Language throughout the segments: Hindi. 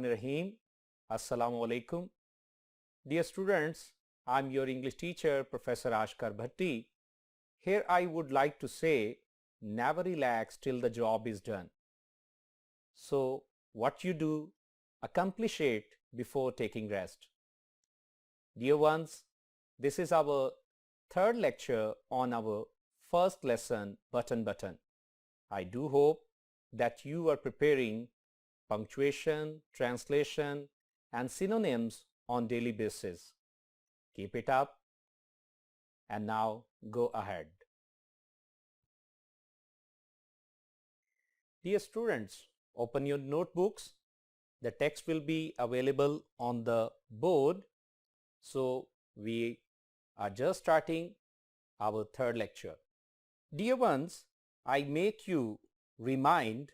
Bismillahirrahmanirrahim. Assalamu alaikum. Dear students, I'm your English teacher, Professor Ashkar Bhatti. Here I would like to say, never relax till the job is done. So, what you do, accomplish it before taking rest. Dear ones, this is our third lecture on our first lesson, Button. I do hope that you are preparing punctuation, translation, and synonyms on daily basis. Keep it up. And now go ahead. Dear students, open your notebooks. The text will be available on the board. So we are just starting our third lecture. Dear ones, I make you remind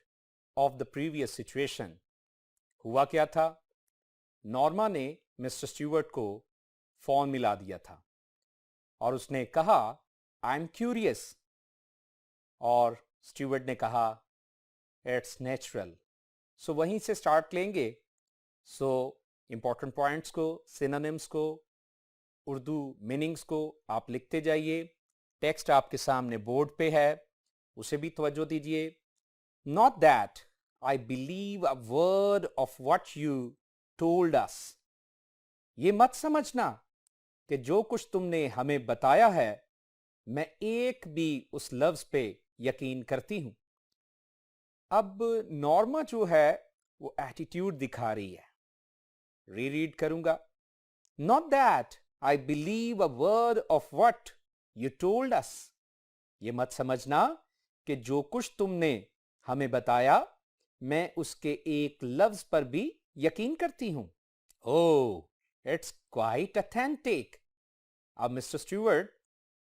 of the previous situation. हुआ क्या था? नॉर्मा ने मिस्टर स्टीवर्ट को फोन मिला दिया था और उसने कहा आई एम क्यूरियस और स्टीवर्ट ने कहा इट्स नेचुरल. सो वहीं से स्टार्ट लेंगे. सो इंपॉर्टेंट पॉइंट्स को, सिनोनिम्स को, उर्दू मीनिंग्स को आप लिखते जाइए. टेक्स्ट आपके सामने बोर्ड पे है, उसे भी तवज्जो दीजिए. Not that I believe a word of what you told us. ये मत समझना कि जो कुछ तुमने हमें बताया है मैं एक भी उस लफ्ज पे यकीन करती हूं. अब नॉर्मा जो है वो एटीट्यूड दिखा रही है. रीड करूंगा. Not that I believe a word of what you told us. ये मत समझना कि जो कुछ तुमने हमें बताया मैं उसके एक लफ्ज पर भी यकीन करती हूं. ओह, इट्स क्वाइट ऑथेंटिक. अब मिस्टर स्टीवर्ट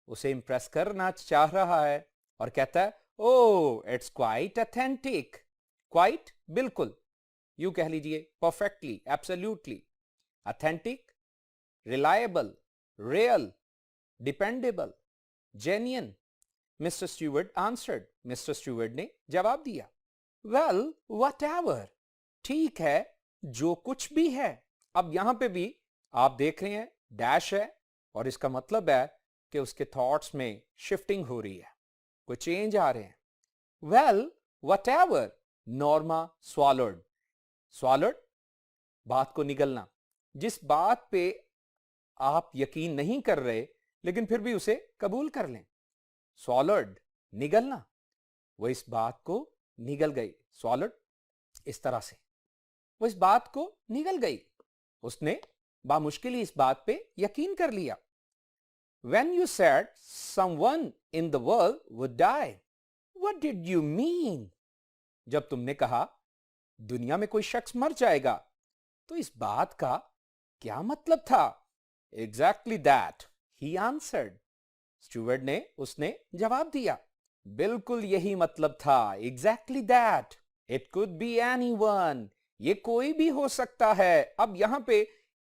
उसे इंप्रेस करना चाह रहा है और कहता है oh it's quite authentic. Quite बिल्कुल, यू कह लीजिए perfectly, absolutely. Authentic, reliable, real, dependable, genuine. Mister Stewart answered. Mister Stewart ने जवाब दिया. वेल व्हाटएवर, ठीक है, जो कुछ भी है. अब यहां पे भी आप देख रहे हैं डैश है और इसका मतलब है कि उसके थॉट्स में शिफ्टिंग हो रही है, कोई चेंज आ रहे हैं. Well whatever, Norma swallowed. Swallowed, बात को निगलना. जिस बात पे आप यकीन नहीं कर रहे लेकिन फिर भी उसे कबूल कर लें. स्वॉलोड, निगलना. वो इस बात को निगल गई. स्वॉलोड, इस तरह से वो इस बात को निगल गई. उसने बामुश्किल इस बात पे यकीन कर लिया. When you said someone in the world would die, what did you mean? जब तुमने कहा दुनिया में कोई शख्स मर जाएगा तो इस बात का क्या मतलब था? Exactly that, he answered. Stewart ने उसने जवाब दिया. बिल्कुल यही मतलब था. Exactly that. It could be anyone. ये कोई भी हो सकता है. अब यहां पे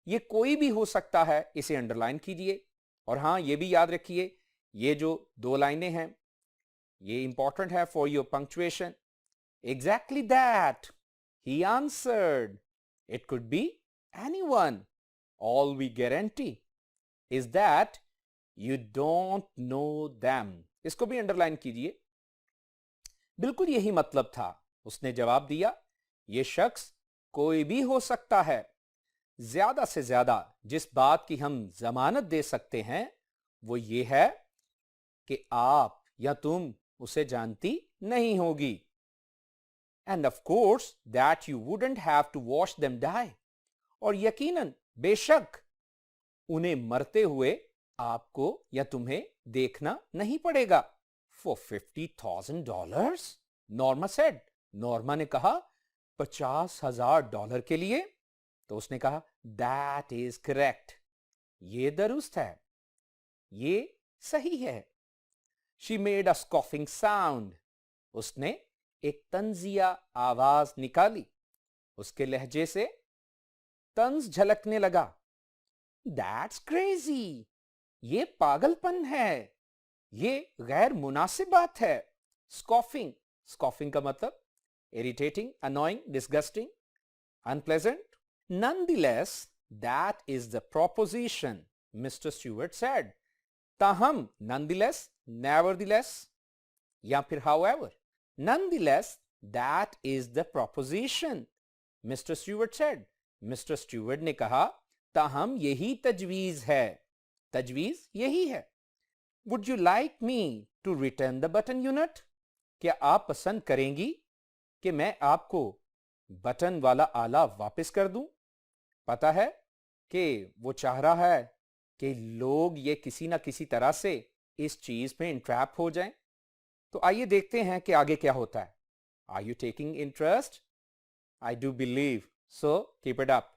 ये कोई भी हो सकता है इसे अंडरलाइन कीजिए. और हां, ये भी याद रखिए ये जो दो लाइनें हैं ये इंपॉर्टेंट है for your punctuation. Exactly that, he answered. It could be anyone. All we guarantee is that You don't know them. इसको भी अंडरलाइन कीजिए. बिल्कुल यही मतलब था. उसने जवाब दिया ये शख्स कोई भी हो सकता है. ज्यादा से ज्यादा जिस बात की हम जमानत दे सकते हैं वो ये है कि आप या तुम उसे जानती नहीं होगी. And of course that you wouldn't have to watch them die. और यकीनन, बेशक, उन्हें मरते हुए आपको या तुम्हें देखना नहीं पड़ेगा. For $50,000, Norma said. नॉर्मा ने कहा $50,000 के लिए. तो उसने कहा दैट इज करेक्ट. ये दुरुस्त है, ये सही है. She made a scoffing sound. उसने एक तंजिया आवाज निकाली. उसके लहजे से तंज झलकने लगा. That's crazy. ये पागलपन है, ये गैर मुनासिब बात है. स्कॉफिंग का मतलब irritating, annoying, disgusting, unpleasant, Nonetheless, that is the proposition, Mr. Stewart said. ताहम, nonetheless, nevertheless, या फिर however. Nonetheless, that is the proposition, Mr. Stewart said. Mr. Stewart ने कहा, ताहम यही तजवीज है. तजवीज यही है. Would you like me to return the button unit? क्या आप पसंद करेंगी कि मैं आपको बटन वाला आला वापस कर दूं? पता है कि वो चाह रहा है कि लोग ये किसी ना किसी तरह से इस चीज पे इंट्रैप हो जाएं. तो आइए देखते हैं कि आगे क्या होता है. Are you taking interest? I do believe. So keep it up.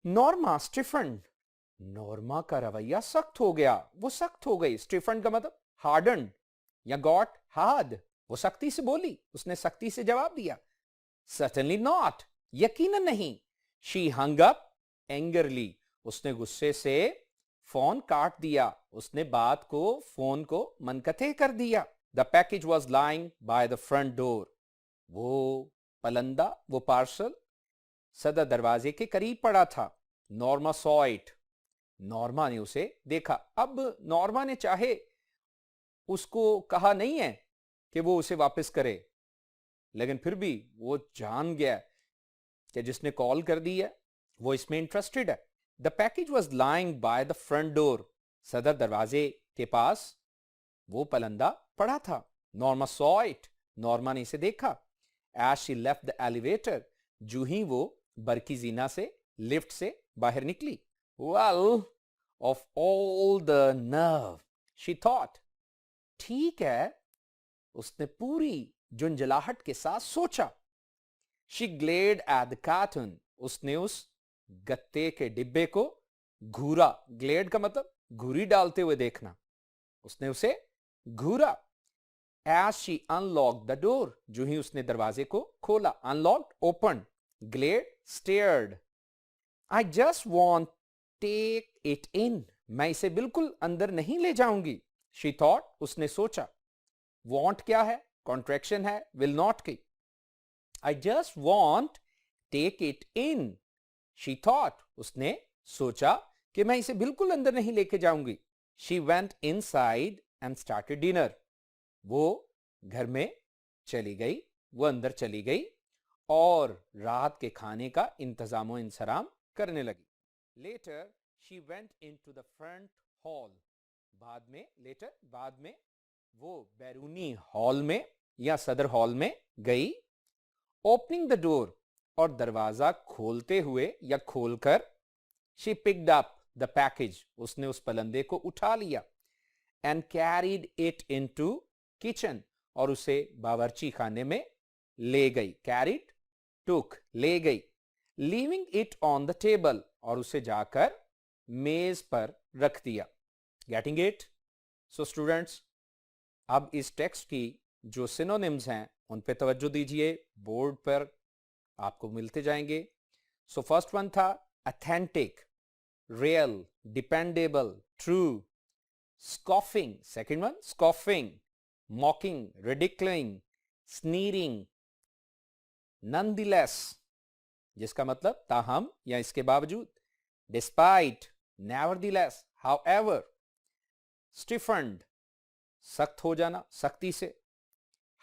Norma stiffened. Norma का रवैया सख्त हो गया. वो सख्त हो गई. स्टिफन का मतलब हार्डन या गॉट हार्ड. वो सख्ती से बोली. उसने सख्ती से जवाब दिया. Certainly not. यकीनन नहीं. She hung up angrily. उसने गुस्से से फोन काट दिया. उसने बात को फोन को मनकते कर दिया. The package was lying by the front door. वो पलंदा, वो पार्सल सदर दरवाजे के करीब पड़ा था. Norma saw it. नॉर्मा ने उसे देखा. अब नॉर्मा ने चाहे उसको कहा नहीं है कि वो उसे वापस करे, लेकिन फिर भी वो जान गया कि जिसने कॉल कर दी है वो इसमें इंटरेस्टेड है. The package was lying by the front door. सदर दरवाजे के पास वो पलंदा पड़ा था. Norma saw it. नॉर्मा ने इसे देखा. As she left the elevator. जो ही वो बरकी जीना से लिफ्ट से बाहर निकली. Well, of all the nerve, she thought. ठीक है, उसने पूरी झुंझलाहट के साथ सोचा. She glared at the carton. उसने उस गत्ते के डिब्बे को घूरा. ग्लेड का मतलब घुरी डालते हुए देखना. उसने उसे घूरा. As she unlocked the door. जो ही उसने दरवाजे को खोला. Unlocked, opened. Glade stared. I just want take it in. मैं इसे बिल्कुल अंदर नहीं ले जाऊंगी. She thought. उसने सोचा. वॉन्ट क्या है? कॉन्ट्रैक्शन है विल नॉट की. I just want take it in. She thought. उसने सोचा कि मैं इसे बिल्कुल अंदर नहीं लेके जाऊंगी. She went inside and started dinner. वो घर में चली गई. वो अंदर चली गई और रात के खाने का इंतजाम इंसराम करने लगी. Later, she went into the front hall. बाद में वो बैरूनी हॉल में या सदर हॉल में गई. Opening the door. और दरवाजा खोलते हुए या खोलकर she picked up the package. उसने उस पलंदे को उठा लिया. And carried it into kitchen. और उसे बावर्ची खाने में ले गई. Carried, took, ले गई. Leaving it on the table. और उसे जाकर मेज पर रख दिया. Getting it? So students, अब इस टेक्स्ट की जो सिनोनिम्स हैं उन पे तवज्जो दीजिए. बोर्ड पर आपको मिलते जाएंगे. सो फर्स्ट वन था authentic, real, dependable, true. Scoffing, second one scoffing, mocking, ridiculing, sneering. Nonetheless, जिसका मतलब ताहम या इसके बावजूद. Despite, nevertheless, however. स्टिफन्ड, सख्त हो जाना, सख्ती से.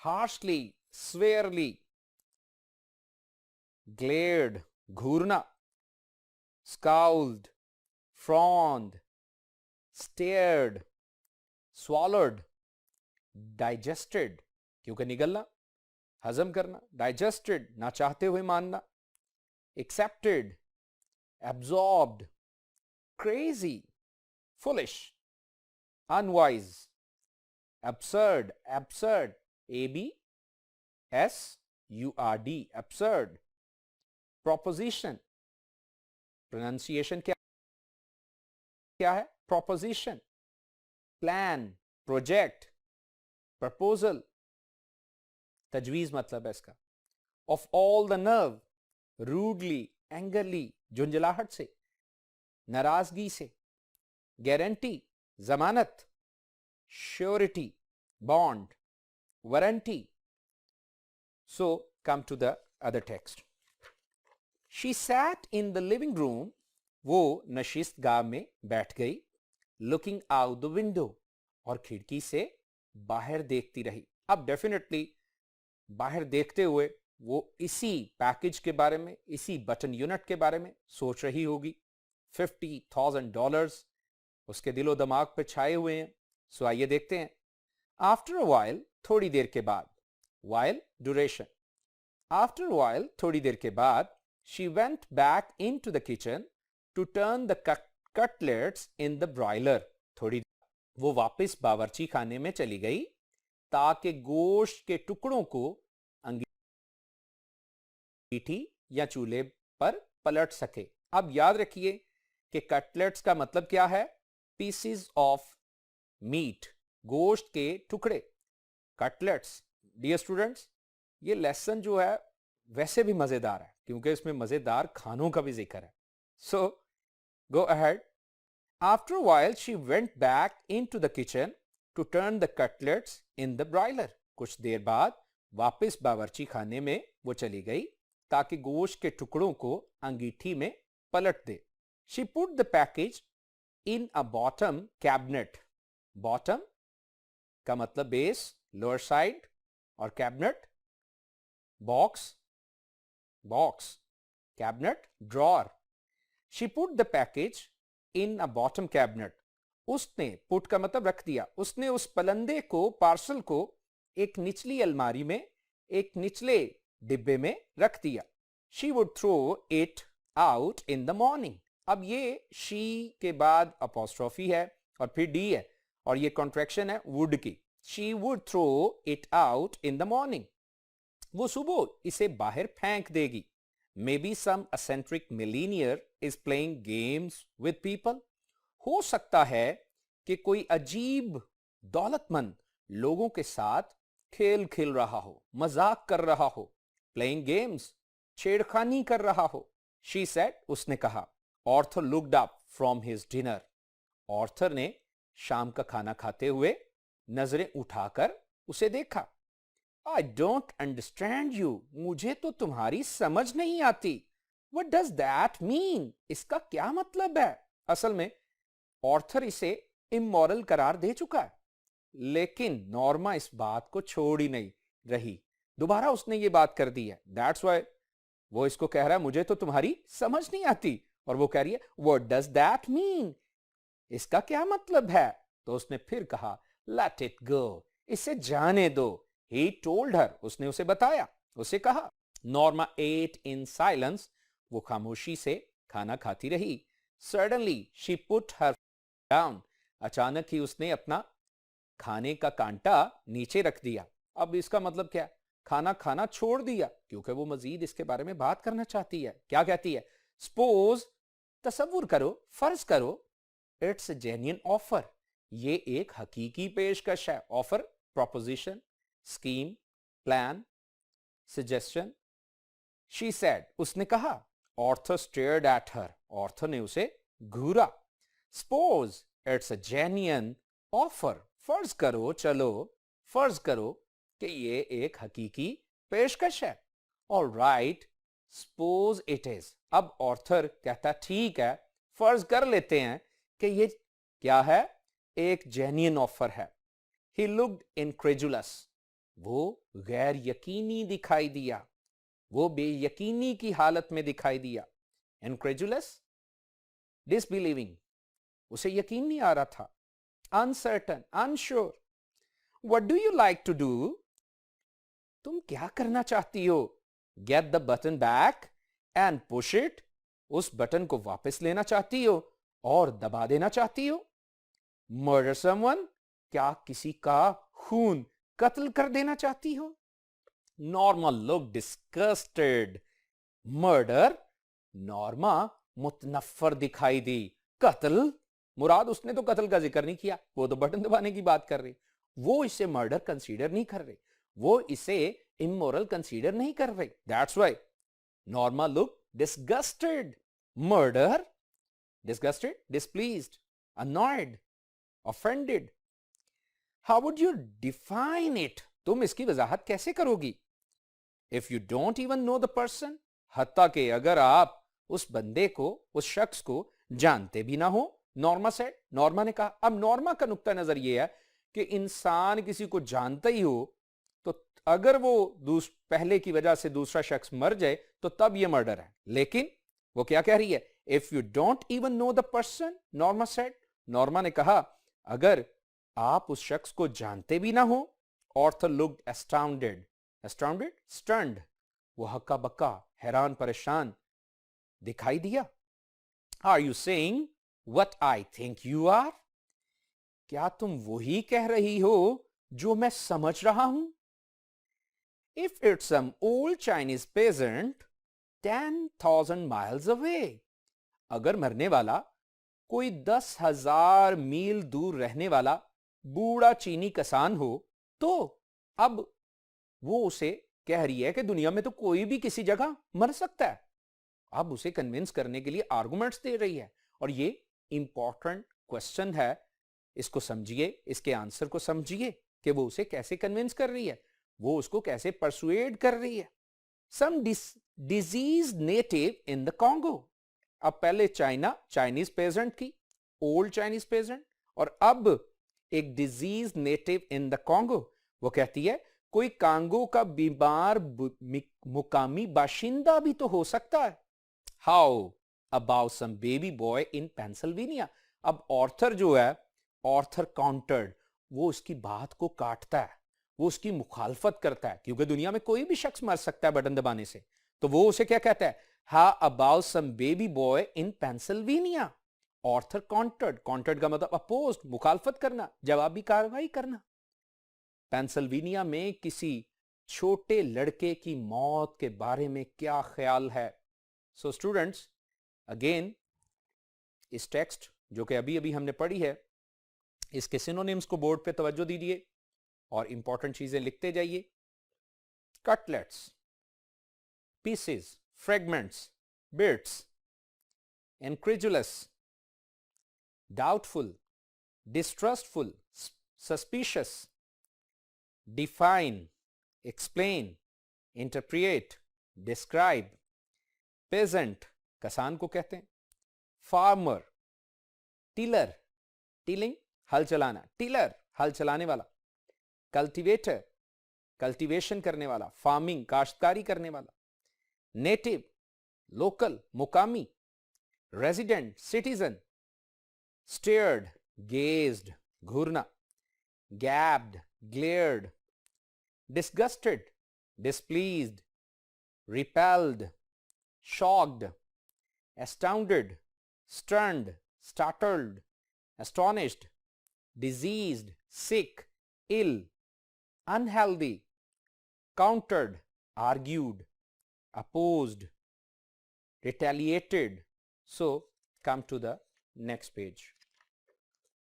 Harshly, severely. ग्लेयर्ड, घूरना. Scowled, frowned, stared, swallowed. Digested, क्योंकि निगलना, हजम करना. डाइजेस्टेड, ना चाहते हुए मानना. Accepted, absorbed, crazy, foolish, unwise, absurd, absurd, absurd. Proposition, pronunciation क्या है? Proposition. Plan, project, proposal. तजवीज मतलब है इसका. Of all the nerve, rudely, angrily, झुंझलाहट से, नाराजगी से. गारंटी, जमानत. Surety, bond. Warranty. So come to the other text. She sat in the living room. वो नशिस्त गाह में बैठ गई. Looking out the window. और खिड़की से बाहर देखती रही. अब डेफिनेटली बाहर देखते हुए वो इसी पैकेज के बारे में, इसी बटन यूनिट के बारे में सोच रही होगी. $50,000 उसके दिलो दिमाग पे छाए हुए हैं. सो आइए देखते हैं. आफ्टर अ वाइल, थोड़ी देर के बाद. While duration. After a while, थोड़ी देर के बाद, she went back into the kitchen to turn the cutlets in the broiler. थोड़ी वो वापस बावर्ची खाने में चली गई ताकि गोश्त के टुकड़ों को अंगीठी या चूल्हे पर पलट सके. अब याद रखिए कि कटलेट्स का मतलब क्या है? पीसेस ऑफ मीट, गोश्त के टुकड़े. कटलेट्स. डियर स्टूडेंट्स, ये लेसन जो है वैसे भी मजेदार है क्योंकि इसमें मजेदार खानों का भी जिक्र है. So go ahead. After a while, she went back into the kitchen to turn the cutlets in the broiler. कुछ देर बाद वापस बावर्ची खाने में वो चली गई ताकि गोश्त के टुकड़ों को अंगीठी में पलट दे. She put the package in a bottom cabinet. Bottom का मतलब बेस, लोअर साइड, और cabinet box, box, cabinet, drawer. She put the package in a bottom cabinet. उसने, पुट का मतलब रख दिया, उसने उस पलंदे को, पार्सल को एक निचली अलमारी में, एक निचले डिब्बे में रख दिया. She would throw it out in the morning. अब ये शी के बाद अपॉस्ट्रोफी है और फिर डी है और ये कॉन्ट्रैक्शन है वुड की. She would throw it out in the morning. वो सुबह इसे बाहर फेंक देगी. Maybe some eccentric millionaire is playing games with people. हो सकता है कि कोई अजीब दौलतमंद लोगों के साथ खेल खेल रहा हो, मजाक कर रहा हो. Playing games, छेड़खानी कर रहा हो. She said, उसने कहा. Arthur looked up from his dinner. Arthur ने शाम का खाना खाते हुए नजरें उठाकर उसे देखा. I don't understand you. मुझे तो तुम्हारी समझ नहीं आती. What does that mean? इसका क्या मतलब है? असल में ऑर्थर इसे इमोरल करार दे चुका है, लेकिन नॉर्मा इस बात को छोड़ ही नहीं रही. दोबारा उसने ये बात कर दी है. That's why वो इसको कह रहा है मुझे तो तुम्हारी समझ नहीं आती, और वो कह रही है What does that mean? इसका क्या मतलब है? तो उसने फिर कहा Let it go. इसे जाने दो. He told her. उसने उसे बताया, उसे कहा. Norma ate in silence. वो खामोशी से खाना खाती रही. Suddenly she put her down. अचानक ही उसने अपना खाने का कांटा नीचे रख दिया. अब इसका मतलब क्या? खाना खाना छोड़ दिया क्योंकि वो मजीद इसके बारे में बात करना चाहती है. क्या कहती है? Suppose, तसव्वुर करो, फर्ज करो, it's a genuine offer. ये एक हकीकी पेशकश है. Offer, proposition, scheme, plan, suggestion. She said. उसने कहा. Arthur stared at her. Arthur ने उसे घूरा. Suppose it's a genuine offer. फर्ज करो, चलो फर्ज करो कि ये एक हकीकी पेशकश है. All right, suppose it is. अब ऑर्थर कहता ठीक है, फर्ज कर लेते हैं कि ये क्या है? एक जेन्युइन ऑफर है. He looked incredulous. वो गैर यकीनी दिखाई दिया, वो बेयकीनी की हालत में दिखाई दिया. Incredulous, disbelieving. उसे यकीन नहीं आ रहा था. Uncertain, unsure. What do you like to do? तुम क्या करना चाहती हो? Get the button back and push it. उस बटन को वापस लेना चाहती हो और दबा देना चाहती हो? Murder someone. क्या किसी का खून, कत्ल कर देना चाहती हो? Norma looked disgusted. Murder. Norma मुतनफ्फर दिखाई दी. कत्ल? मुराद उसने तो कत्ल का जिक्र नहीं किया, वो तो बटन दबाने की बात कर रही. वो इसे मर्डर कंसीडर नहीं कर रही, वो इसे इमोरल कंसीडर नहीं कर रही. That's why Norma looked disgusted. Murder? Disgusted, displeased, annoyed, offended. How would you define it? तुम इसकी वजाहत कैसे करोगी? If you don't even know the person, हत्ता कि अगर आप उस बंदे को, उस शख्स को जानते भी ना हो। नॉर्मा सेड, नॉर्मा ने कहा। अब नॉर्मा का नुक्ता नजर यह है कि इंसान किसी को जानता ही हो तो अगर वो पहले की वजह से दूसरा शख्स मर जाए तो तब ये मर्डर है। लेकिन वो क्या कह रही है? If you don't even know the person, Norma said, Norma ने कहा अगर आप उस शख्स को जानते भी ना हो। Arthur looked astounded, astounded, stunned, वो हक्का बक्का, हैरान परेशान दिखाई दिया। Are you saying what I think you are? क्या तुम वही कह रही हो जो मैं समझ रहा हूं? If it's some old Chinese peasant 10,000 miles away, अगर मरने वाला कोई 10,000 मील दूर रहने वाला बूढ़ा चीनी किसान हो तो अब वो उसे कह रही है कि दुनिया में तो कोई भी किसी जगह मर सकता है। अब उसे कन्विंस करने के लिए आर्गुमेंट्स दे रही है और ये इंपॉर्टेंट क्वेश्चन है। इसको समझिए, इसके आंसर को समझिए कि वो उसे कैसे कन्विंस कर रही है, वो उसको कैसे परसुएड कर रही है। Some disease native in the Congo. अब पहले चाइनीज पेजेंट थी, ओल्ड चाइनीज पेजेंट, और अब एक disease native in the Congo. वो कहती है कोई कांगो का बीमार मुकामी बाशिंदा भी तो हो सकता है। How about some baby boy in Pennsylvania. अब ऑर्थर जो है, ऑर्थर काउंटर्ड, वो उसकी बात को काटता है, वो उसकी मुखालफत करता है, क्योंकि दुनिया में कोई भी शख्स मर सकता है बटन दबाने से। तो वो उसे क्या कहता है? How about some baby boy in Pennsylvania. Arthur countered, countered का मतलब अपोज, मुखालफत करना, जवाबी कार्रवाई करना। पेंसिल्वेनिया में किसी छोटे लड़के की मौत के बारे में क्या ख्याल है? सो स्टूडेंट्स, अगेन इस टेक्स्ट जो कि अभी अभी हमने पढ़ी है, इसके सिनोनिम्स को बोर्ड पे तवज्जो दीजिए और इंपॉर्टेंट चीजें लिखते जाइए। Cutlets, pieces, fragments, bits, incredulous, doubtful, distrustful, suspicious, define, explain, interpret, describe, peasant, किसान को कहते हैं, farmer, tiller, टिलिंग, हल चलाना, टिलर, हल चलाने वाला, कल्टीवेटर, कल्टीवेशन करने वाला, फार्मिंग, काश्तकारी करने वाला, नेटिव, लोकल, मुकामी, रेजिडेंट, सिटीजन, स्टेयर्ड, गेज्ड, घूरना, gaped, glared, disgusted, displeased, repelled, shocked, astounded, stunned, startled, astonished, diseased, sick, ill, unhealthy, countered, argued, opposed, retaliated. So come to the next page.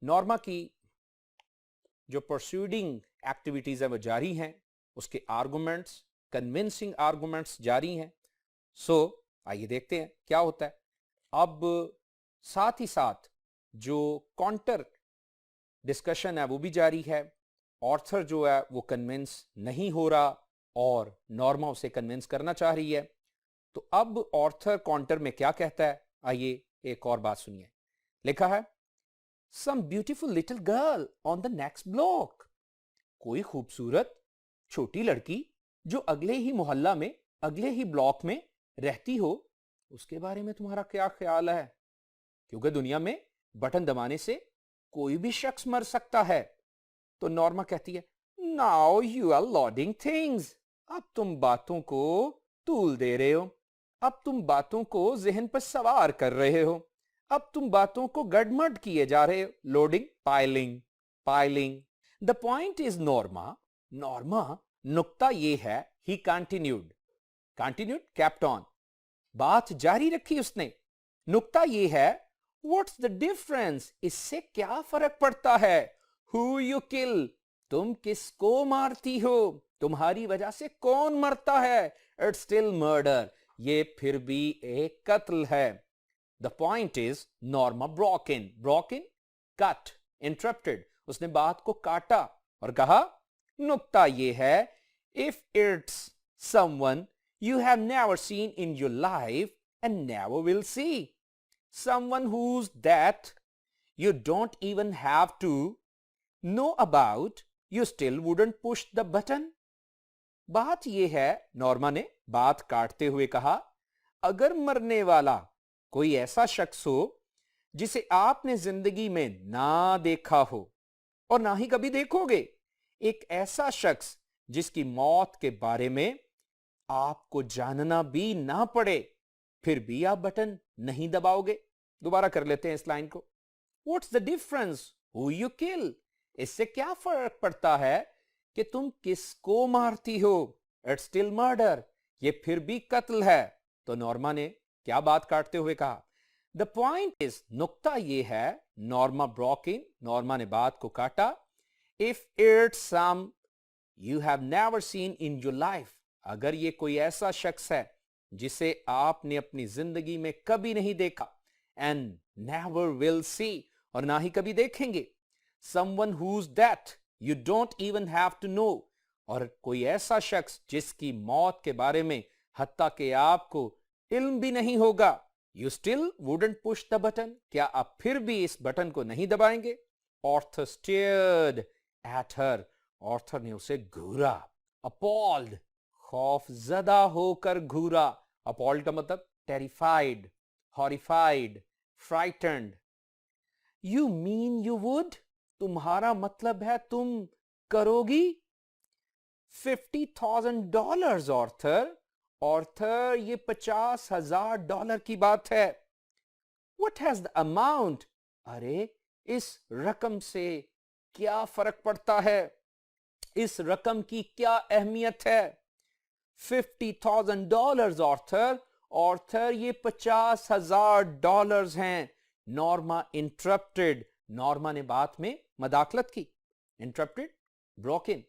Norma की जो प्रोसीडिंग एक्टिविटीज है वो जारी हैं, उसके आर्गुमेंट्स, कन्विंसिंग आर्गुमेंट्स जारी हैं। सो आइए देखते हैं क्या होता है। अब साथ ही साथ जो काउंटर डिस्कशन है वो भी जारी है। ऑर्थर जो है वो कन्विंस नहीं हो रहा और नॉर्मा उसे कन्विंस करना चाह रही है। तो अब ऑर्थर काउंटर में क्या कहता है, आइए एक और बात सुनिए। लिखा है some beautiful little girl on the next block. कोई खूबसूरत छोटी लड़की जो अगले ही मोहल्ला में, अगले ही ब्लॉक में रहती हो, उसके बारे में तुम्हारा क्या ख्याल है? क्योंकि दुनिया में बटन दबाने से कोई भी शख्स मर सकता है। तो नॉर्मा कहती है now you are loading things. अब तुम बातों को तूल दे रहे हो, अब तुम बातों को जहन पर सवार कर रहे हो, अब तुम बातों को गडमड किए जा रहे हो। Loading, piling, piling. The point is Norma, Norma नुक्ता ये है, ही कंटिन्यूड, कंटिन्यूड, कैप्ट ऑन, बात जारी रखी उसने। नुक्ता ये है, व्हाट्स द डिफरेंस, इससे क्या फर्क पड़ता है? हु यू किल, तुम किसको मारती हो, तुम्हारी वजह से कौन मरता है? इट्स स्टिल मर्डर, ये फिर भी एक कत्ल है। The point is Norma broke in, broke in, cut, interrupted, उसने बात को काटा और कहा नुक्ता ये है, if it's someone you have never seen in your life and never will see. Someone who's that you don't even have to know about, you still wouldn't push the button. बात यह है, नॉर्मा ने बात काटते हुए कहा, अगर मरने वाला कोई ऐसा शख्स हो जिसे आपने जिंदगी में ना देखा हो और ना ही कभी देखोगे, एक ऐसा शख्स जिसकी मौत के बारे में आपको जानना भी ना पड़े, फिर भी आप बटन नहीं दबाओगे. दोबारा कर लेते हैं इस लाइन को. What's the difference who you kill? इससे क्या फर्क पड़ता है कि तुम किसको मारती हो? It's still murder. ये फिर भी कत्ल है. तो नॉर्मा ने क्या बात काटते हुए कहा? The point is, नुक्ता ये है, नॉर्मा broke in, नॉर्मा ने बात को काटा. If it's some you have never seen in your life, अगर ये कोई ऐसा शख्स है जिसे आपने अपनी जिंदगी में कभी नहीं देखा, and never will see, और ना ही कभी देखेंगे, someone who's that you don't even have to know, और कोई ऐसा शख्स जिसकी मौत के बारे में हत्ता के आपको इल्म भी नहीं होगा, you still wouldn't push the button, क्या आप फिर भी इस बटन को नहीं दबाएंगे? Arthur stared at her, Arthur ने उसे घूरा. Appalled, खौफजदा होकर घूरा. Appalled का मतलब terrified, horrified, frightened. You mean you would? तुम्हारा मतलब है तुम करोगी? $50,000 ऑर्थर. ऑर्थर, ये $50,000 की बात है. What has the amount? अरे, इस रकम से क्या फर्क पड़ता है? इस रकम की क्या अहमियत है? $50,000 ऑर्थर. ऑर्थर, ये $50,000 हैं. Norma interrupted. नॉर्मा ने बात में मदाखलत की. Interrupted, broke in.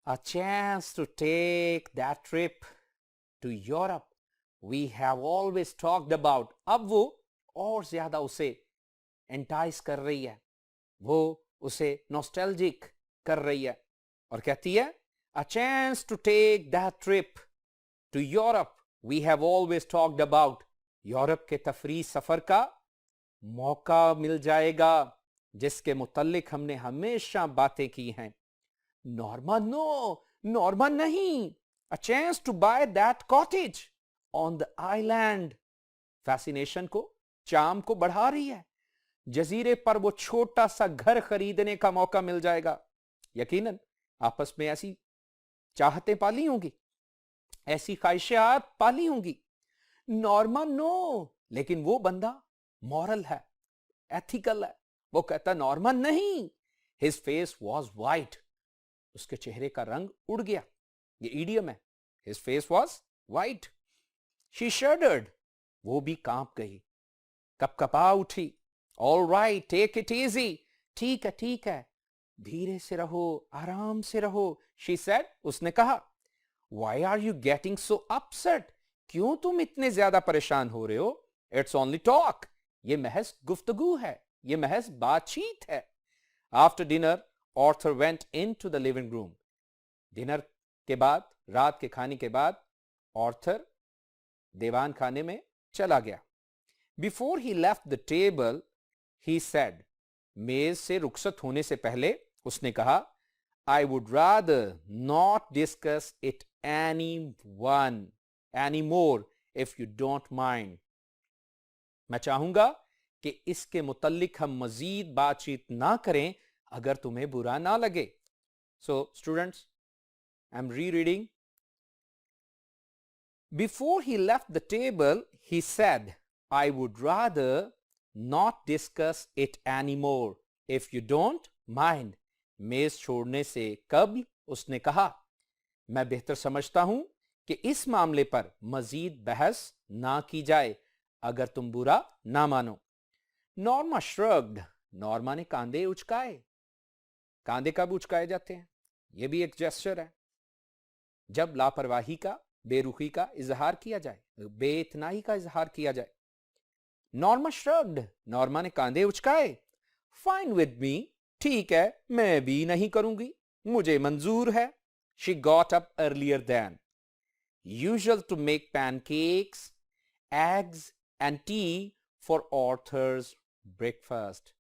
A chance to take that trip to Europe we have always talked about. अब वो और ज्यादा उसे एंटाइस कर रही है, वो उसे नॉस्टैल्जिक कर रही है और कहती है, a chance to take that trip to Europe we have always talked about. Europe के तफरी सफर का मौका मिल जाएगा जिसके मुतल्लिक हमने हमेशा बातें की हैं. नॉर्मा, नो, नॉर्मा नहीं. A chance to buy that cottage on the island. Fascination को, चाम को बढ़ा रही है. जजीरे पर वो छोटा सा घर खरीदने का मौका मिल जाएगा. यकीनन आपस में ऐसी चाहतें पाली होंगी, ऐसी ख्वाहिशात पाली होंगी. Norma, no. लेकिन वो बंदा मॉरल है, एथिकल है. वो कहता, नॉर्मा नहीं. His face was white. उसके चेहरे का रंग उड़ गया. ये ईडियम है. His face was white. She shuddered. वो भी कांप गई, कपकपा उठी. All right, take it easy. ठीक है, ठीक है, धीरे से रहो, आराम से रहो. She said. उसने कहा. Why are you getting so upset? क्यों तुम इतने ज्यादा परेशान हो रहे हो? It's only talk. ये महज गुफ्तगू है, ये महज बातचीत है. After dinner Arthur went in to the living room. Dinner के बाद, रात के खाने के बाद, ऑर्थर दीवान खाने में चला गया. Before he left the table he said. मेज से रुखसत होने से पहले उसने कहा, आई would rather not discuss it any more if you don't mind. मैं चाहूंगा कि इसके मुतल्लिक हम मजीद बातचीत ना करें अगर तुम्हें बुरा ना लगे. So students, I am rereading. Before he left the table he said, I would rather not discuss it any more if you don't mind. मेज छोड़ने से कबल उसने कहा, मैं बेहतर समझता हूं कि इस मामले पर मजीद बहस ना की जाए अगर तुम बुरा ना मानो. Norma shrugged. नॉर्मा ने कांधे उचकाए. कांधे कब उचकाए जाते हैं? यह भी एक जेस्चर है. जब लापरवाही का, बेरुखी का इजहार किया जाए, बेइतनाई का इजहार किया जाए. Norma shrugged. नॉर्मा ने कांधे उचकाए. Fine with me. ठीक है, मैं भी नहीं करूंगी, मुझे मंजूर है. She got up earlier then. usual to make pancakes, eggs and tea for Arthur's breakfast.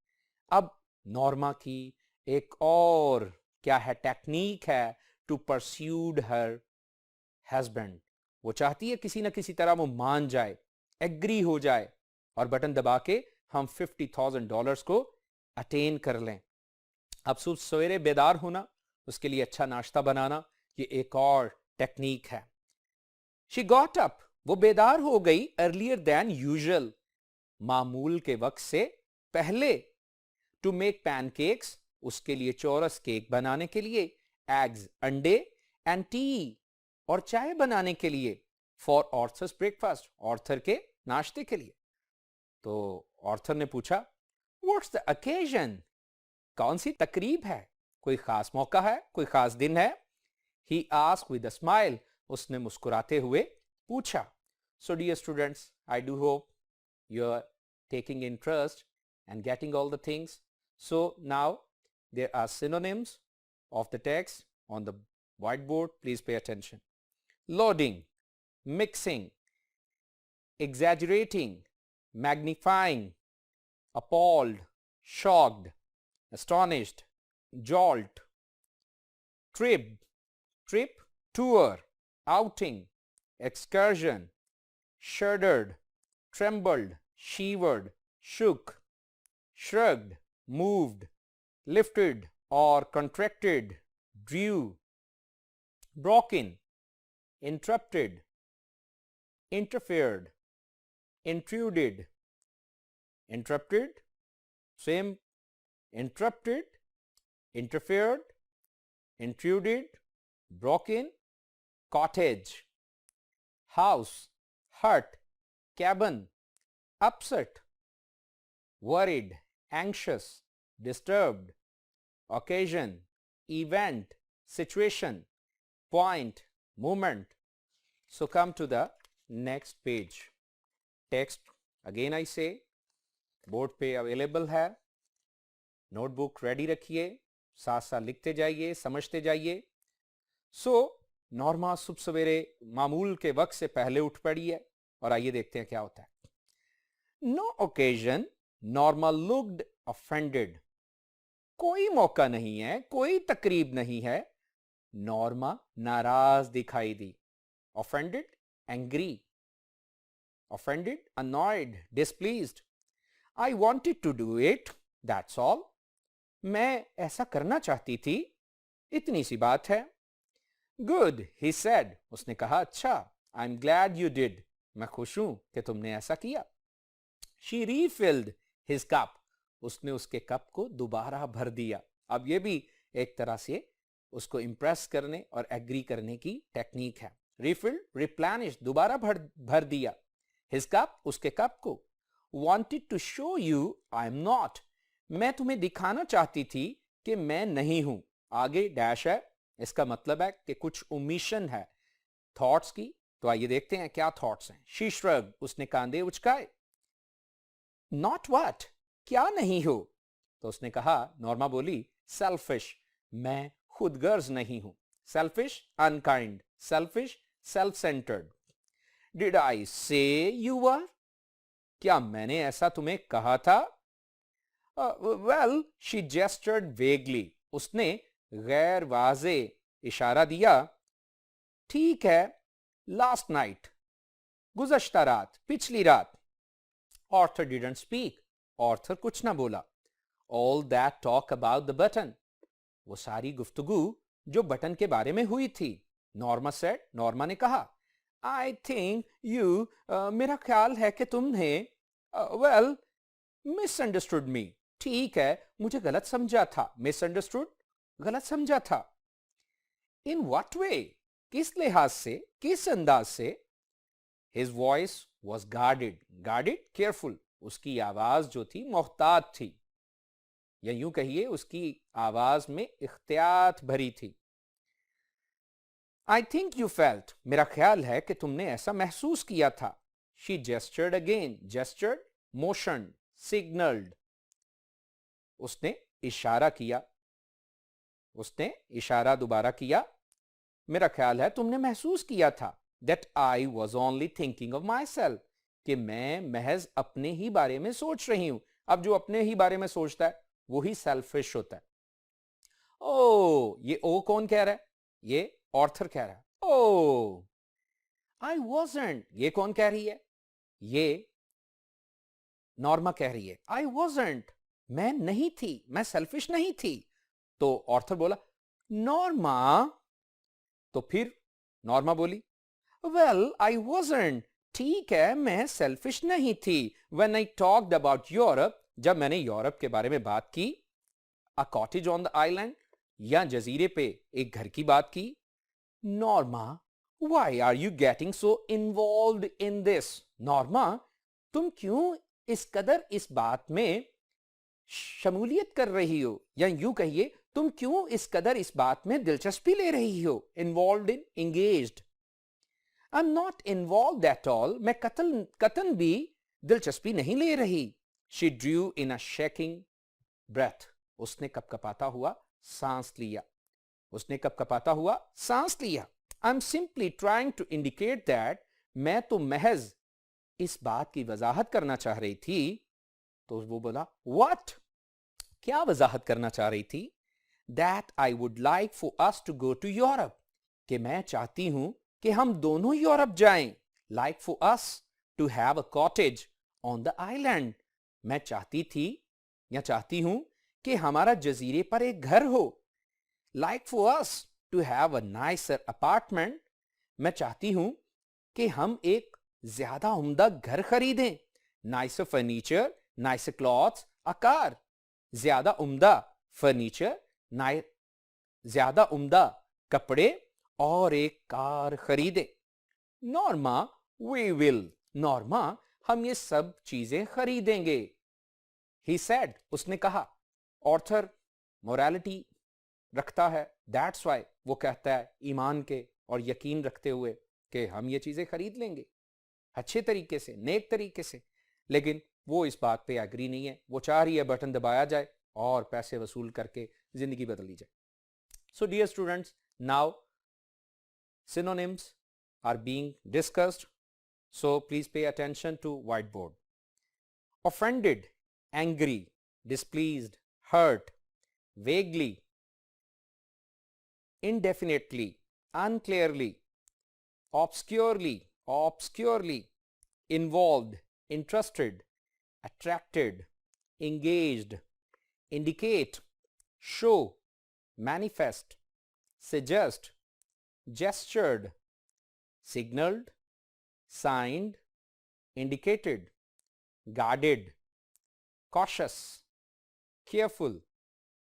अब नॉर्मा की एक और क्या है टेक्निक है टू परस्यूड हर हस्बैंड. वो चाहती है किसी ना किसी तरह वो मान जाए, एग्री हो जाए और बटन दबा के हम $50,000 को अटेन कर लें. अब सुबह सवेरे बेदार होना, उसके लिए अच्छा नाश्ता बनाना, ये एक और टेक्निक है. शी गॉट अप, वो बेदार हो गई अर्लियर देन यूजुअल, मामूल के वक्त से पहले. टू मेक पैनकेक्स, उसके लिए चौरस केक बनाने के लिए, एग्स अंडे, एंड टी और चाय बनाने के लिए, फॉर ऑर्थर्स ब्रेकफास्ट, ऑर्थर के नाश्ते के लिए. तो ऑर्थर ने पूछा व्हाट्स द अकेजन, कौन सी तकरीब है, कोई खास मौका है, कोई खास दिन है. He asked with a smile, उसने मुस्कुराते हुए पूछा. So dear students, I do hope you are taking interest and getting all the things. So now there are synonyms of the text on the whiteboard. Please pay attention. Loading, mixing, exaggerating, magnifying, appalled, shocked, astonished, jolt, trip, tour, outing, excursion, shuddered, trembled, shivered, shook, shrugged, moved, lifted or contracted, drew, broken, interrupted, interfered, intruded, interrupted, same, interrupted, interfered, intruded, broken, cottage, house, hut, cabin, upset, worried, anxious, disturbed, occasion, event, situation, point, moment. So come to the next page. Text again I say board पे अवेलेबल है, नोटबुक रेडी रखिए, साथ साथ लिखते जाइए, समझते जाइए. सो नॉर्मा सुबह सवेरे मामूल के वक्त से पहले उठ पड़ी है और आइए देखते हैं क्या होता है. No occasion, Norma looked offended. कोई मौका नहीं है, कोई तकरीब नहीं है. नॉर्मा नाराज दिखाई दी. Offended, angry. Offended, annoyed, displeased. I wanted to do it, that's all. मैं ऐसा करना चाहती थी, इतनी सी बात है. Good, he said. उसने कहा अच्छा. I'm glad you did. मैं खुश हूं कि तुमने ऐसा किया. She refilled his cup. उसने उसके कप को दोबारा भर दिया. अब ये भी एक तरह से उसको इम्प्रेस करने और एग्री करने की टेक्निक है. Refilled, replenish, दोबारा भर दिया. His cup, उसके कप को. Wanted to show you I'm not. मैं तुम्हें दिखाना चाहती थी कि मैं नहीं हूं. आगे डैश है, इसका मतलब है कि कुछ ओमिशन है थॉट्स की. तो आइए देखते हैं क्या थॉट्स हैं. She shrugged, उसने कांधे उचकाए. Not what? क्या नहीं हो? तो उसने कहा, नॉर्मा बोली, selfish, मैं खुदगर्ज नहीं हूं. Selfish, unkind. Selfish, self-centered. Did I say you were? क्या मैंने ऐसा तुम्हें कहा था? Well, she gestured vaguely. उसने गैर वाजे इशारा दिया. ठीक है, last night. गुज़श्ता रात, पिछली रात. Arthur didn't speak. Arthur कुछ ना बोला. All that talk about the button. वो सारी गुफ्तगू जो बटन के बारे में हुई थी. Norma said. Norma ने कहा, I think you, मेरा ख्याल है कि तुमने, well, misunderstood me. ठीक है, मुझे गलत समझा था. Misunderstood, गलत समझा था. In what way? किस लिहाज से, किस अंदाज से? His voice was guarded. Guarded, careful. उसकी आवाज जो थी मोहतात थी, या यूं कहिए उसकी आवाज में इख्तियात भरी थी. I think you felt. मेरा ख्याल है कि तुमने ऐसा महसूस किया था. She gestured again. Gestured, motioned, signaled. उसने इशारा किया. उसने इशारा दोबारा किया. मेरा ख्याल है तुमने महसूस किया था. that I was only thinking of myself, कि मैं महज अपने ही बारे में सोच रही हूं. अब जो अपने ही बारे में सोचता है वो ही सेल्फिश होता है. ओ, ये ओ कौन कह रहा है? ये ऑर्थर कह रहा है. ओ, आई वॉजंट, ये कौन कह रही है? ये नॉर्मा कह रही है. आई वॉजंट, मैं नहीं थी, मैं सेल्फिश नहीं थी. तो ऑर्थर बोला नॉर्मा. तो फिर नॉर्मा बोली वेल आई वॉजंट, ठीक है मैं सेल्फिश नहीं थी. When I talked about Europe, जब मैंने यूरोप के बारे में बात की. A cottage on the island, या जजीरे पे एक घर की बात की. Norma, why are you getting so involved in this? Norma, तुम क्यों इस कदर इस बात में शमूलियत कर रही हो, या यूं कहिए तुम क्यों इस कदर इस बात में दिलचस्पी ले रही हो? Involved in, engaged. I am not involved at all, मैं कतन भी दिलचस्पी नहीं ले रही. She drew in a shaking breath, उसने कपकपाता हुआ सांस लिया. उसने कपकपाता हुआ सांस लिया. I am simply trying to indicate that, मैं तो महज इस बात की वजाहत करना चाह रही थी. तो वो बोला व्हाट, क्या वजाहत करना चाह रही थी? That I would like for us to go to Europe, कि मैं चाहती हूं कि हम दोनों यूरोप जाएं. Like for us to have a cottage on the island, मैं चाहती थी या चाहती हूं कि हमारा जजीरे पर एक घर हो. Like for us to have a nicer apartment, मैं चाहती हूं कि हम एक ज्यादा उम्दा घर खरीदें. Nicer furniture, nicer clothes, a car. ज्यादा उम्दा फर्नीचर, ज्यादा उम्दा कपड़े और एक कार खरीदे. नॉर्मा, वी विल, नॉर्मा हम ये सब चीजें खरीदेंगे. ही सेड, उसने कहा. ऑर्थर मोरालिटी रखता है, दैट्स वाई वो कहता है ईमान के और यकीन रखते हुए कि हम ये चीजें खरीद लेंगे अच्छे तरीके से, नेक तरीके से. लेकिन वो इस बात पे एग्री नहीं है. वो चाह रही है बटन दबाया जाए और पैसे वसूल करके जिंदगी बदल ली जाए. So dear students, now synonyms are being discussed, so please pay attention to whiteboard. Offended, angry, displeased, hurt, vaguely, indefinitely, unclearly, obscurely, involved, interested, attracted, engaged, indicate, show, manifest, suggest, gestured, signaled, signed, indicated, guarded, cautious, careful,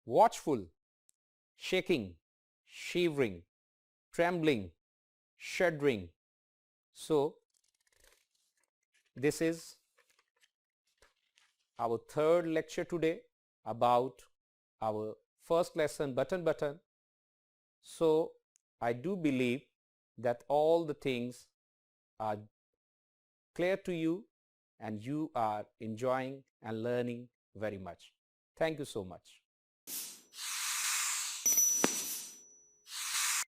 watchful, shaking, shivering, trembling, shuddering. So this is our third lecture today about our first lesson, button. So I do believe that all the things are clear to you and you are enjoying and learning very much. Thank you so much.